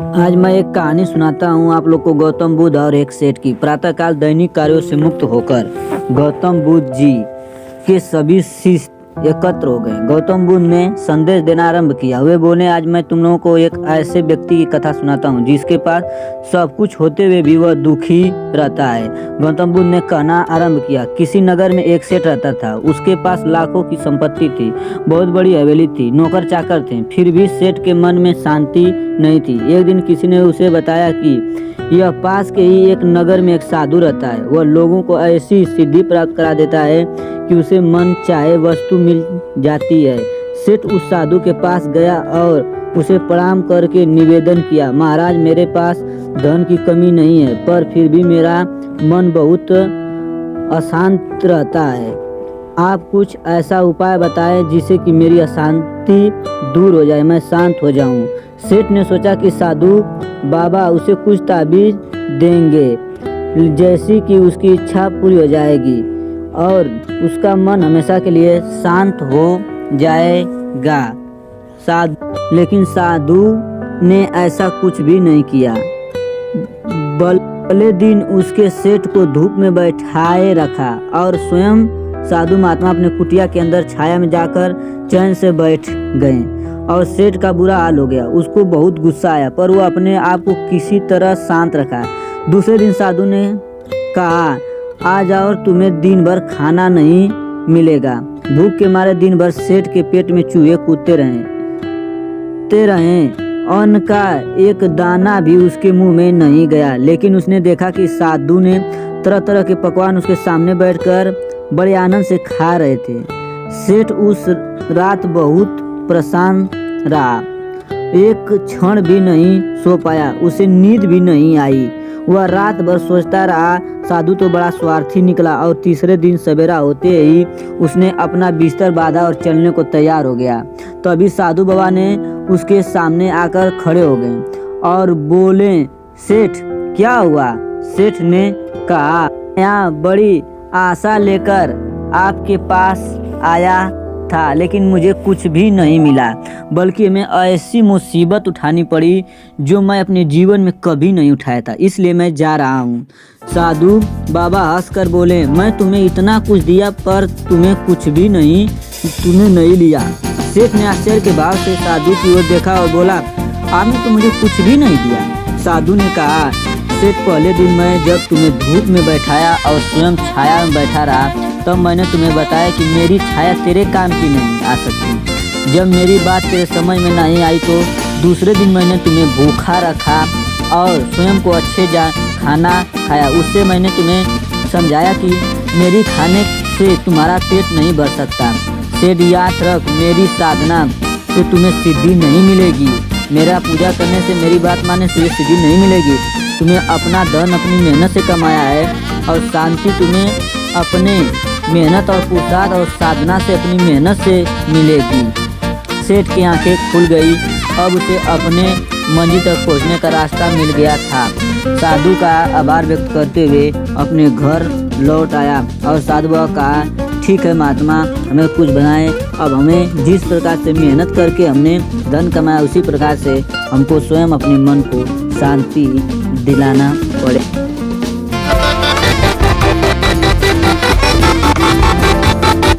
आज मैं एक कहानी सुनाता हूँ आप लोग को गौतम बुद्ध और एक सेठ की। प्रातःकाल दैनिक कार्यों से मुक्त होकर गौतम बुद्ध जी के सभी शिष्य एकत्र हो गए। गौतम बुद्ध ने संदेश देना आरंभ किया। वे बोले, आज मैं तुम लोगों को एक ऐसे व्यक्ति की कथा सुनाता हूँ जिसके पास सब कुछ होते हुए भी वह दुखी रहता है। गौतम बुद्ध ने कहना आरंभ किया। किसी नगर में एक सेठ रहता था। उसके पास लाखों की संपत्ति थी, बहुत बड़ी हवेली थी, नौकर चाकर थे। फिर भी सेठ के मन में शांति नहीं थी। एक दिन किसी ने उसे बताया कि यह पास के ही एक नगर में एक साधु रहता है। वह लोगों को ऐसी सिद्धि प्राप्त करा देता है कि उसे मन चाहे वस्तु मिल जाती है। सेठ उस साधु के पास गया और उसे प्रणाम करके निवेदन किया, महाराज, मेरे पास धन की कमी नहीं है, पर फिर भी मेरा मन बहुत अशांत रहता है। आप कुछ ऐसा उपाय बताएं जिससे कि मेरी अशांति दूर हो जाए, मैं शांत हो जाऊं। सेठ ने सोचा कि साधु बाबा उसे कुछ ताबीज देंगे जैसी कि उसकी इच्छा पूरी हो जाएगी और उसका मन हमेशा के लिए शांत हो जाएगा। लेकिन साधु ने ऐसा कुछ भी नहीं किया। अगले दिन उसके सेठ को धूप में बैठाए रखा और स्वयं साधु महात्मा अपने कुटिया के अंदर छाया में जाकर चैन से बैठ गए और सेठ का बुरा हाल हो गया। उसको बहुत गुस्सा आया, पर वो अपने आप को किसी तरह शांत रखा। दूसरे दिन साधु ने कहा, आज और तुम्हें दिन भर खाना नहीं मिलेगा। भूख के मारे दिन भर सेठ के पेट में चूहे कूदते रहे। अन्न का एक दाना भी उसके मुंह में नहीं गया। लेकिन उसने देखा कि साधु ने तरह तरह के पकवान उसके सामने बैठकर बड़े आनंद से खा रहे थे। सेठ उस रात बहुत परेशान रहा, एक क्षण भी नहीं सो पाया, उसे नींद भी नहीं आई। वह रात भर सोचता रहा। साधु तो बड़ा स्वार्थी निकला और तीसरे दिन सवेरा होते ही उसने अपना बिस्तर बांधा और चलने को तैयार हो गया। तभी साधु बाबा ने उसके सामने आकर खड़े हो गए और बोले, सेठ, क्या हुआ? सेठ ने कहा, यहाँ बड़ी आशा लेकर आपके पास आया था, लेकिन मुझे कुछ भी नहीं मिला, बल्कि मैं ऐसी मुसीबत उठानी पड़ी जो मैं अपने जीवन में कभी नहीं उठाया था, इसलिए मैं जा रहा हूँ। साधु बाबा हंसकर बोले, मैं तुम्हें इतना कुछ दिया पर तूने नहीं लिया। सेठ ने आश्चर्य के भाव से साधु की ओर देखा और बोला, आपने तो मुझे कुछ भी नहीं दिया। साधु ने कहा, सेठ, पहले दिन जब तुम्हें धूप में बैठाया और स्वयं छाया में बैठा रहा, तब मैंने तुम्हें बताया कि मेरी छाया तेरे काम की नहीं आ सकती। जब मेरी बात तेरे समझ में नहीं आई तो दूसरे दिन मैंने तुम्हें भूखा रखा और स्वयं को खाना खाया। उससे मैंने तुम्हें समझाया कि मेरी खाने से तुम्हारा पेट नहीं भर सकता। सेठ, याद रख, मेरी साधना से तुम्हें सिद्धि नहीं मिलेगी। मेरा पूजा करने से, मेरी बात मानने से सिद्धि नहीं मिलेगी। तुम्हें अपना धन अपनी मेहनत से कमाया है और शांति तुम्हें अपने मेहनत और पुरुषार्थ और साधना से, अपनी मेहनत से मिलेगी। सेठ की आंखें खुल गई। अब उसे अपने मंजिल तक पहुंचने का रास्ता मिल गया था। साधु का आभार व्यक्त करते हुए अपने घर लौट आया और साधु बाबा कहा, ठीक है महात्मा, हमें कुछ बनाए। अब हमें जिस प्रकार से मेहनत करके हमने धन कमाया, उसी प्रकार से हमको स्वयं अपने मन को शांति दिलाना पड़े।